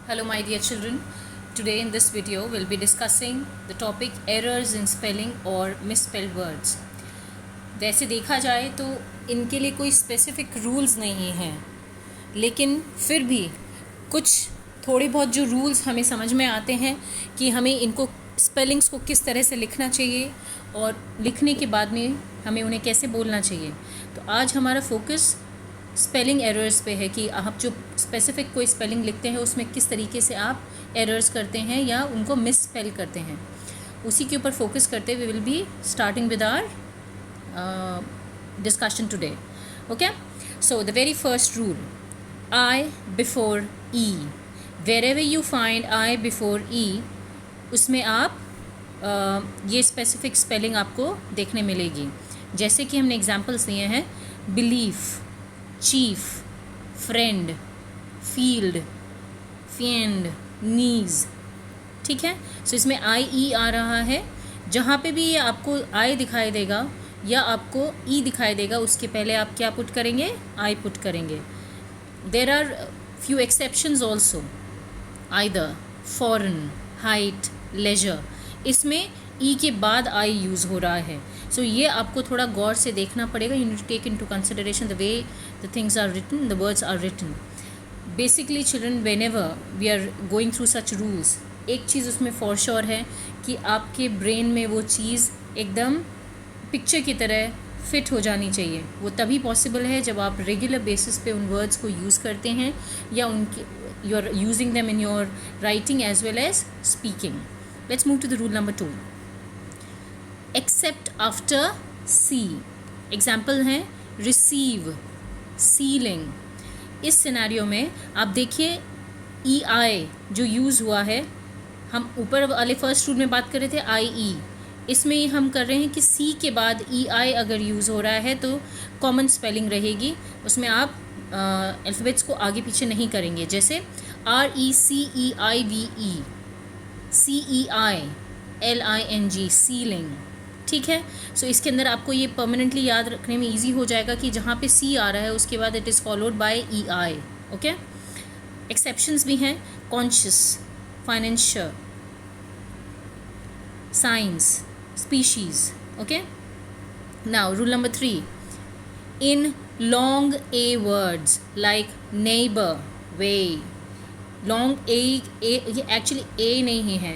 Hello my dear children. Today in this video we'll be discussing the topic errors in spelling or misspelled words. वैसे देखा जाए तो इनके लिए कोई स्पेसिफिक रूल्स नहीं हैं, लेकिन फिर भी कुछ थोड़े बहुत जो रूल्स हमें समझ में आते हैं कि हमें इनको स्पेलिंग्स को किस तरह से लिखना चाहिए और लिखने के बाद में हमें उन्हें कैसे बोलना चाहिए. तो आज हमारा फोकस स्पेलिंग एरर्स पे है कि आप जो स्पेसिफिक कोई स्पेलिंग लिखते हैं उसमें किस तरीके से आप एरर्स करते हैं या उनको मिस स्पेल करते हैं. उसी के ऊपर फोकस करते हुए will be starting with our discussion today. Okay, so the very first rule, I before e. Wherever you find I before e, उसमें आप ये स्पेसिफिक स्पेलिंग आपको देखने मिलेगी. जैसे कि हमने एग्जांपल्स दिए हैं: belief, chief, friend, field, fiend, niece. ठीक है, सो इसमें आई ई आ रहा है. जहाँ पे भी ये आपको आई दिखाई देगा या आपको ई दिखाई देगा, उसके पहले आप क्या पुट करेंगे? आई पुट करेंगे. There are few exceptions also, either foreign, height, leisure. इसमें ई के बाद आई यूज़ हो रहा है. सो ये आपको थोड़ा गौर से देखना पड़ेगा. You need to take into consideration the way the things are written, the words are written. Basically children, whenever we are going through such rules, एक चीज़ उसमें फॉर श्योर है कि आपके ब्रेन में वो चीज़ एकदम पिक्चर की तरह फिट हो जानी चाहिए. वो तभी पॉसिबल है जब आप रेगुलर बेसिस पे उन वर्ड्स को यूज़ करते हैं या उनके you are using them in your writing as well as speaking. Let's move to the rule number 2. Except after C. Example हैं रिसीव, सीलिंग. इस सिनेरियो में आप देखिए ई आई जो यूज़ हुआ है, हम ऊपर वाले फर्स्ट रूल में बात कर रहे थे आई ई. इसमें हम कर रहे हैं कि सी के बाद ई आई अगर यूज़ हो रहा है तो कॉमन स्पेलिंग रहेगी. उसमें आप अल्फ़ाबेट्स को आगे पीछे नहीं करेंगे. जैसे R E C E I V E, C E I L I N G, ceiling. ठीक है, सो इसके अंदर आपको ये परमानेंटली याद रखने में ईजी हो जाएगा कि जहाँ पे सी आ रहा है उसके बाद it is followed by E I. Okay, exceptions भी हैं: conscious, financial, science, species. Okay, now rule number 3, in long a words like neighbor, way, long a ये actually a नहीं है,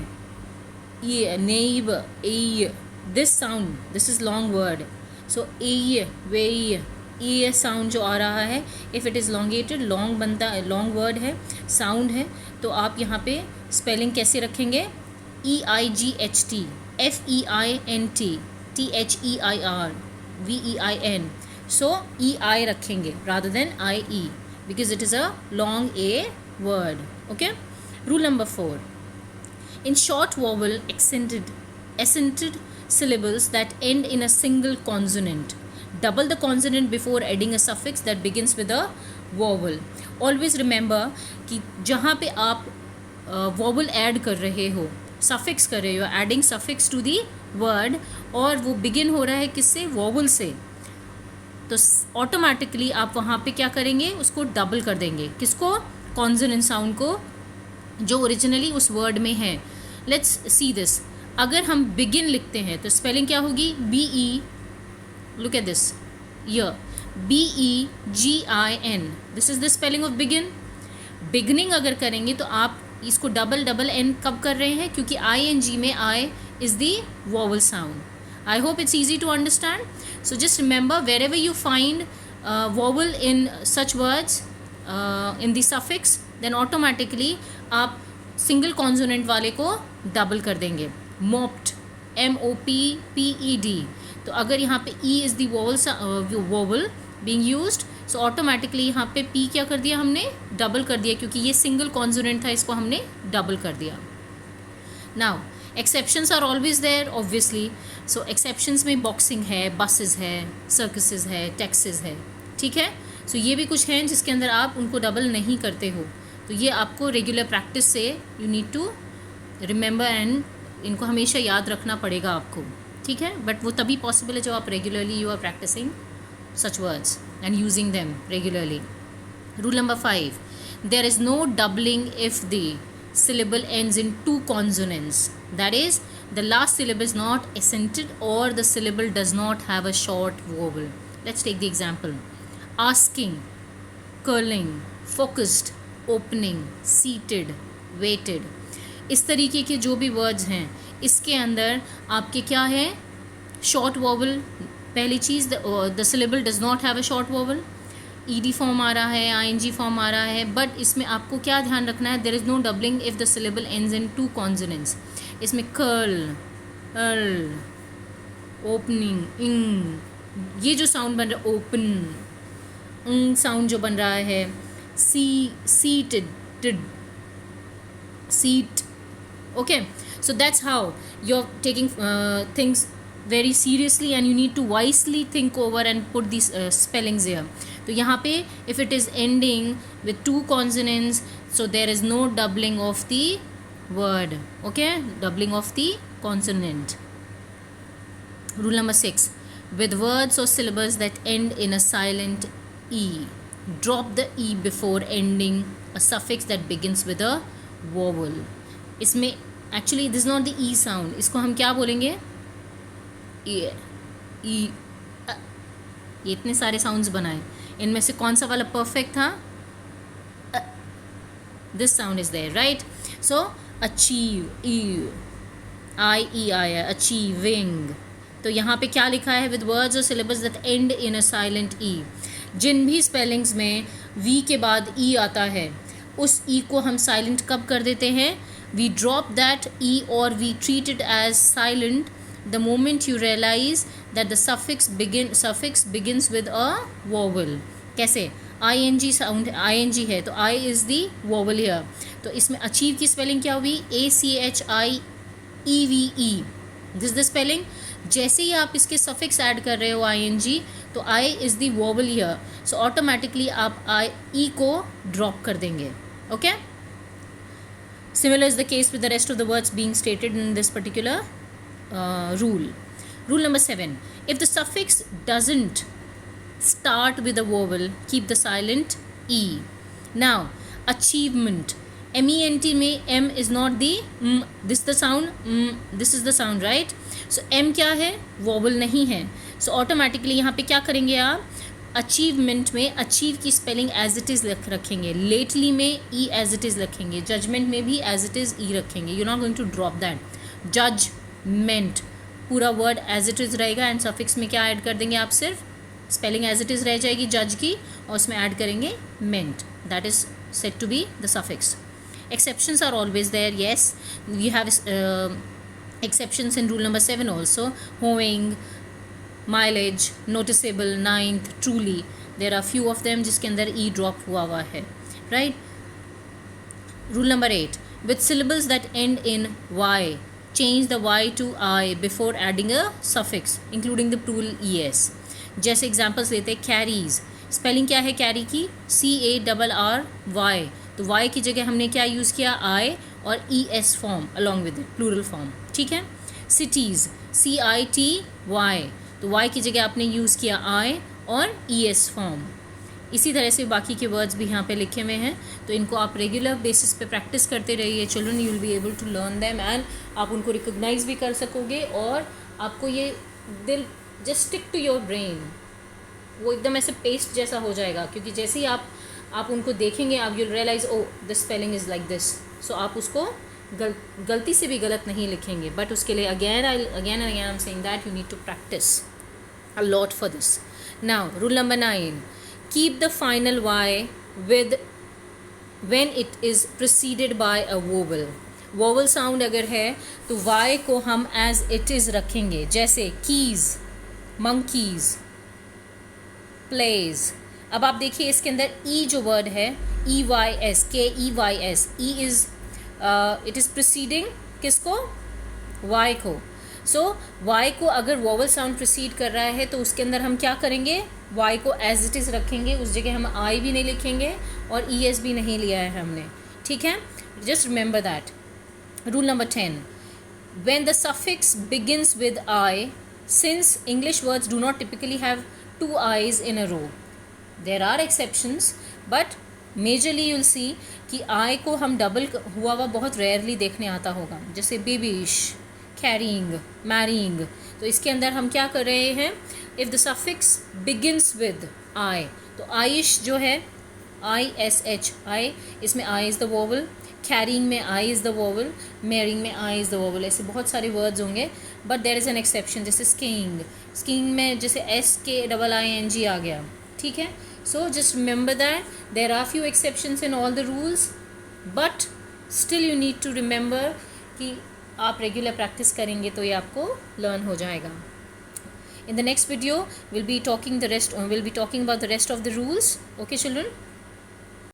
ये neighbor, a, this sound, this is long word. So a, way, ये sound जो आ रहा है, if it is elongated, long बनता है, लॉन्ग वर्ड है, साउंड है, तो आप यहाँ पे स्पेलिंग कैसे रखेंगे? E I G H T, F E I N T, T H E I R, V E I N. So E I रखेंगे rather than I E because it is a long A word. Okay, rule number 4, in short vowel accented syllables that end in a single consonant, double the consonant before adding a suffix that begins with a vowel. Always remember कि जहाँ पे आप vowel add कर रहे हो, suffix कर रहे हो, adding suffix to the word, और वो बिगिन हो रहा है किससे? वॉवल से, तो ऑटोमेटिकली आप वहाँ पे क्या करेंगे? उसको डबल कर देंगे. किसको? कॉन्सोनेंट साउंड को जो ओरिजिनली उस वर्ड में है. Let's see this. अगर हम बिगिन लिखते हैं तो स्पेलिंग क्या होगी? B E, look at this, य, B E G I N, this is the spelling of begin. Beginning अगर करेंगे तो आप इसको डबल एन कब कर रहे हैं? क्योंकि आई एन जी में I is the vowel sound. I hope it's easy to understand. So just remember, wherever you find vowel in such words in the suffix, then automatically आप single consonant वाले को double कर देंगे. Mopped, M O P P E D, तो अगर यहाँ पे E is the vowel being used, so automatically यहाँ पे पी क्या कर दिया हमने? डबल कर दिया, क्योंकि ये सिंगल कॉन्सोनेंट था, इसको हमने डबल कर दिया. Now exceptions are always there obviously. So exceptions में बॉक्सिंग है, बसेस है, सर्कसेस है, टैक्सेस है. ठीक है, सो ये भी कुछ हैं जिसके अंदर आप उनको डबल नहीं करते हो. तो ये आपको रेगुलर प्रैक्टिस से you need to remember and इनको हमेशा याद रखना पड़ेगा आपको. ठीक है, बट वो तभी पॉसिबल है जब आप regularly you are practising such words and using them regularly. Rule number 5, there is no doubling if the syllable ends in two consonants. That is, the last syllable is not accented or the syllable does not have a short vowel. Let's take the example. Asking, curling, focused, opening, seated, waited. इस तरीके के जो भी words हैं इसके अंदर आपके क्या है, शॉर्ट वॉवल. पहली चीज़, the syllable does not have a short vowel. ED form आ रहा है, आईएनजी फॉर्म आ रहा है, बट इसमें आपको क्या ध्यान रखना है, there is no doubling if the syllable ends in two consonants. इसमें कर्ल, अर्ल, ओपनिंग, इंग, ये जो साउंड बन रहा है, ओपन, साउंड जो बन रहा है, seated, seat. Okay, so that's how you're taking things very seriously and you need to wisely think over and put these spellings here. तो यहाँ पे if it is ending with two consonants, so there is no doubling of the word. Okay, doubling of the consonant. Rule number 6. With words or syllables that end in a silent E, drop the E before ending a suffix that begins with a vowel. इसमें actually this not the E sound, इसको हम क्या बोलेंगे, ई. ये इतने सारे sounds बनाए, इनमें से कौन सा वाला परफेक्ट था, this sound is there, right. So achieve, E, I E आया, अचीविंग. तो यहाँ पे क्या लिखा है, विद वर्ड्स और syllables that end in a silent E. जिन भी स्पेलिंग्स में वी के बाद ई आता है उस ई को हम साइलेंट कब कर देते हैं, we drop that E or we treat it as silent the moment you realize that the suffix begins with a vowel. कैसे, ing साउंड, ing है तो I is the vowel here. तो इसमें अचीव की स्पेलिंग क्या हुई, ACHIEVE. This the spelling. जैसे ही आप इसके सफिक्स ऐड कर रहे हो ing, तो I is the vowel here, so automatically आप E को ड्रॉप कर देंगे. Okay. Similar is the case with the rest of the words being stated in this particular rule. Rule number 7. If the suffix doesn't start with a vowel, keep the silent E. Now, achievement. MENT में M is not the this the sound, this is the sound, right? So M क्या है, vowel नहीं है. So automatically यहाँ पे क्या करेंगे आप, अचीवमेंट में अचीव की स्पेलिंग एज इट इज़ रखेंगे, लेटली में ई एज इट इज़ रखेंगे, जजमेंट में भी एज इट इज़ ई रखेंगे. You not going to drop that. Judgement पूरा वर्ड एज इट इज़ रहेगा एंड सफिक्स में क्या ऐड कर देंगे आप, सिर्फ स्पेलिंग एज इट इज़ रह जाएगी जज की और उसमें ऐड करेंगे ment. That is set to be the suffix. Exceptions are always there. Yes, we have exceptions in rule number 7 also. Hoeing, mileage, noticeable, ninth, truly, there are few of them जिसके अंदर e drop हुआ है, right. Rule number 8. With syllables that end in y, change the y to I before adding a suffix including the plural es. जैसे examples लेते हैं, carries, spelling क्या है carry की, CARRY, तो y की जगह हमने क्या यूज़ किया, I और es form along with it, plural form, ठीक है. cities, CITY, तो y की जगह आपने यूज़ किया I और es फॉर्म. इसी तरह से बाकी के वर्ड्स भी यहाँ पे लिखे हुए हैं, तो इनको आप रेगुलर बेसिस पे प्रैक्टिस करते रहिए. Children, you will be able to learn them and आप उनको रिकॉग्नाइज भी कर सकोगे और आपको ये will just stick to your brain, वो एकदम ऐसे पेस्ट जैसा हो जाएगा, क्योंकि जैसे ही आप उनको देखेंगे आप you'll realise O this spelling is like this. So आप उसको गलती से भी गलत नहीं लिखेंगे, बट उसके लिए again and again I am saying that you need to practise a lot for this. Now, rule number 9. Keep the final y with when it is preceded by a vowel. Vowel sound अगर है तो y को हम as it is रखेंगे. जैसे keys, monkeys, plays. अब आप देखिए इसके अंदर e जो वर्ड है, EYS, KEYS, e is it is preceding किसको, y को. सो y को अगर वॉवल साउंड प्रोसीड कर रहा है तो उसके अंदर हम क्या करेंगे, y को एज इट इज़ रखेंगे, उस जगह हम I भी नहीं लिखेंगे और ES भी नहीं लिया है हमने, ठीक है. Just remember that. Rule number 10. When the suffix begins with I, since English words do not typically have 2 I's in a row, there are exceptions, but majorly you'll see कि आई को हम डबल हुआ हुआ बहुत रेयरली देखने आता होगा, जैसे बेबीश, कैरिंग, मैरिंग। तो इसके अंदर हम क्या कर रहे हैं, if the suffix begins with I, तो आइश जो है ISH आई, इसमें I is the vowel, carrying में I is the vowel, marrying में आई इज़ द वोवल। ऐसे बहुत सारे वर्ड्स होंगे, but there is an exception, जैसे स्कीइंग, स्कीइंग में जैसे SKIING आ गया, ठीक है। So just remember that there are few exceptions in all the rules, but still you need to remember कि आप रेगुलर प्रैक्टिस करेंगे तो ये आपको लर्न हो जाएगा। In the next video, we'll be talking about the rest of the rules. Okay, children?